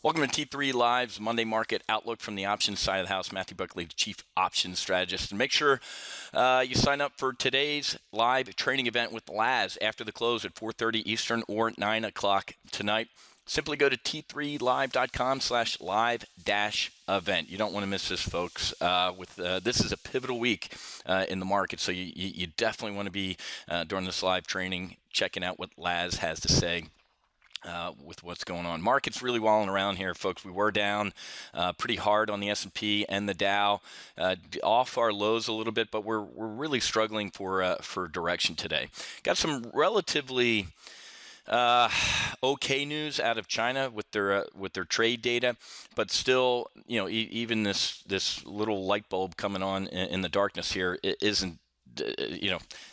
Welcome to T3 Live's Monday Market Outlook from the options side of the house. Matthew Buckley, Chief Options Strategist. And make sure you sign up for today's live trading event with Laz after the close at 4:30 Eastern or 9 o'clock tonight. Simply go to t3live.com/live-event. You don't want to miss this, folks. This is a pivotal week in the market, so you definitely want to be during this live training checking out what Laz has to say. With what's going on. Market's really walling around here, folks. We were down pretty hard on the S&P and the Dow, off our lows a little bit, but we're really struggling for direction today. Got some relatively okay news out of China with their trade data, but still, even this little light bulb coming on in the darkness here, it isn't.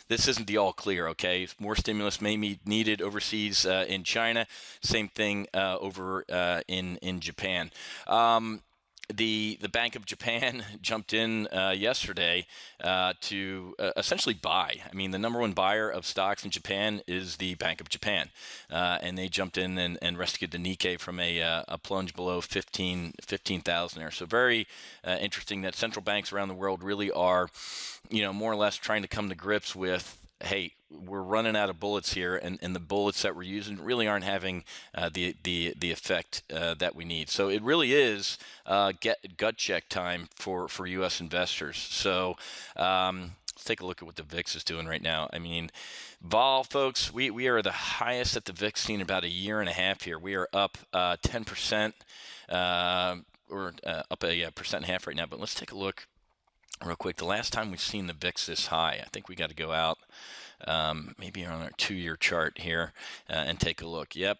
This isn't the all clear, okay? More stimulus may be needed overseas in China. Same thing over in Japan. The Bank of Japan jumped in yesterday to essentially buy. I mean, the number one buyer of stocks in Japan is the Bank of Japan. And they jumped in and rescued the Nikkei from a plunge below 15,000 there. So very interesting that central banks around the world really are, more or less trying to come to grips with, hey, we're running out of bullets here, and the bullets that we're using really aren't having the effect that we need. So it really is gut check time for U.S. investors. So let's take a look at what the VIX is doing right now. I mean, vol, folks, we are the highest that the VIX seen in about a year and a half here. We are up 10%, or up a percent and a half right now. But let's take a look real quick. The last time we've seen the VIX this high, I think we got to go out maybe on our 2-year chart here and take a look. Yep,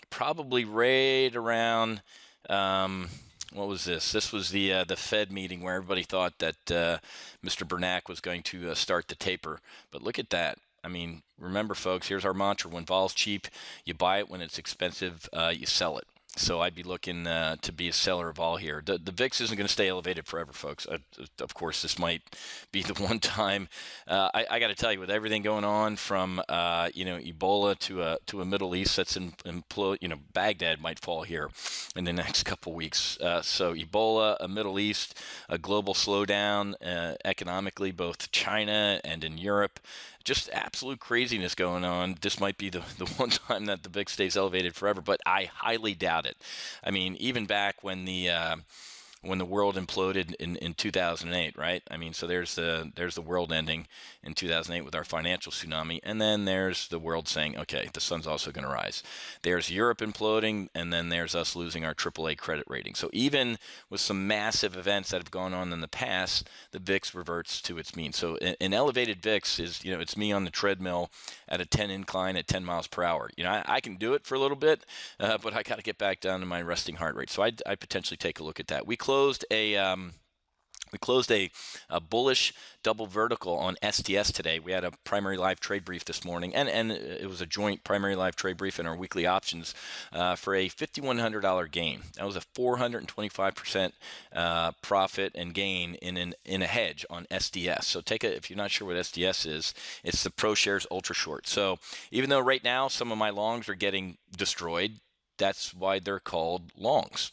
probably right around, what was this? This was the Fed meeting where everybody thought that Mr. Bernanke was going to start the taper. But look at that. I mean, remember, folks, here's our mantra. When vol's cheap, you buy it. When it's expensive, you sell it. So I'd be looking to be a seller of all here. The VIX isn't going to stay elevated forever, folks. Of course, this might be the one time. I got to tell you, with everything going on from Ebola to a Middle East that's Baghdad might fall here in the next couple weeks. So Ebola, a Middle East, a global slowdown economically, both China and in Europe. Just absolute craziness going on. This might be the one time that the VIX stays elevated forever, but I highly doubt it. I mean, even back when the world imploded in 2008, right? I mean, so there's the world ending in 2008 with our financial tsunami, and then there's the world saying, okay, the sun's also going to rise. There's Europe imploding, and then there's us losing our AAA credit rating. So even with some massive events that have gone on in the past, the VIX reverts to its mean. So an elevated VIX is, it's me on the treadmill at a 10 incline at 10 miles per hour. I can do it for a little bit, but I got to get back down to my resting heart rate. So I'd potentially take a look at that. We closed a bullish double vertical on STS today. We had a primary live trade brief this morning, and it was a joint primary live trade brief in our weekly options for a $5,100 gain. That was a 425% profit and gain in a hedge on SDS. So if you're not sure what SDS is, it's the ProShares Ultra Short. So even though right now some of my longs are getting destroyed, that's why they're called longs.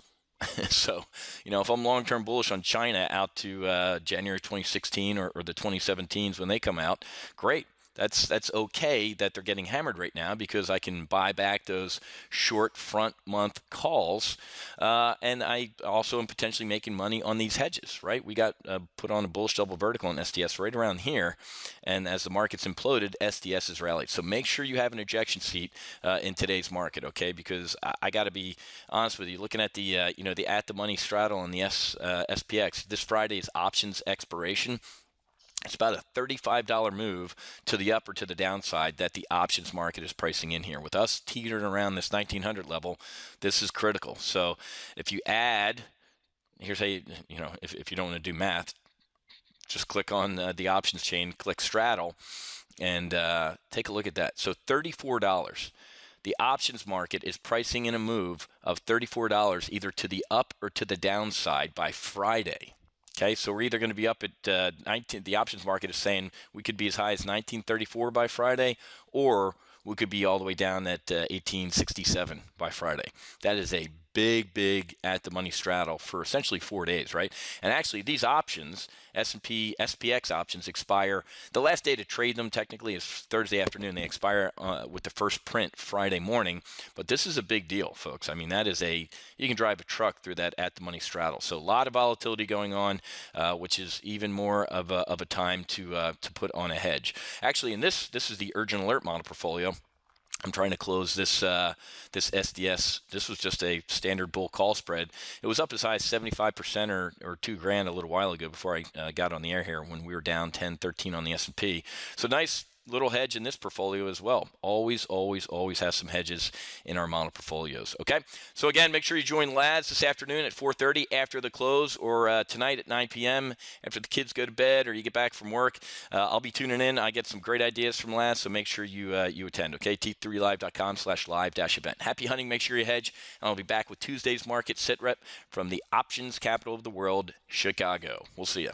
So, if I'm long-term bullish on China out to January 2016 or the 2017s when they come out, great. That's okay that they're getting hammered right now because I can buy back those short front month calls, and I also am potentially making money on these hedges, right? We got put on a bullish double vertical on SDS right around here, and as the market's imploded, SDS has rallied. So make sure you have an ejection seat in today's market, okay? Because I got to be honest with you, looking at the the at the money straddle and the SPX, this Friday's options expiration. It's about a $35 move to the up or to the downside that the options market is pricing in here. With us teetering around this 1900 level, this is critical. So if you add, here's how if you don't want to do math, just click on the options chain, click straddle, and take a look at that. So $34. The options market is pricing in a move of $34 either to the up or to the downside by Friday. Okay, so we're either going to be up at the options market is saying we could be as high as 1934 by Friday, or we could be all the way down at 1867 by Friday. That is a big at the money straddle for essentially 4 days, right? And actually, these options, S&P, SPX options, expire. The last day to trade them technically is Thursday afternoon. They expire with the first print Friday morning. But this is a big deal, folks. I mean, that is you can drive a truck through that at the money straddle. So a lot of volatility going on, which is even more of a time to put on a hedge. Actually, in this is the urgent alert model portfolio. I'm trying to close this this SDS. This was just a standard bull call spread. It was up as high as 75% or $2,000 a little while ago before I got on the air here when we were down 10, 13 on the S&P. So nice little hedge in this portfolio as well. Always have some hedges in our model portfolios. Okay, so again, make sure you join Lads this afternoon at 4:30 after the close, or tonight at 9 p.m. after the kids go to bed or you get back from work. I'll be tuning in. I get some great ideas from Lads, so make sure you attend. Okay, t3live.com/live-event. Happy hunting. Make sure you hedge, and I'll be back with Tuesday's market sit rep from the options capital of the world, Chicago. We'll see you.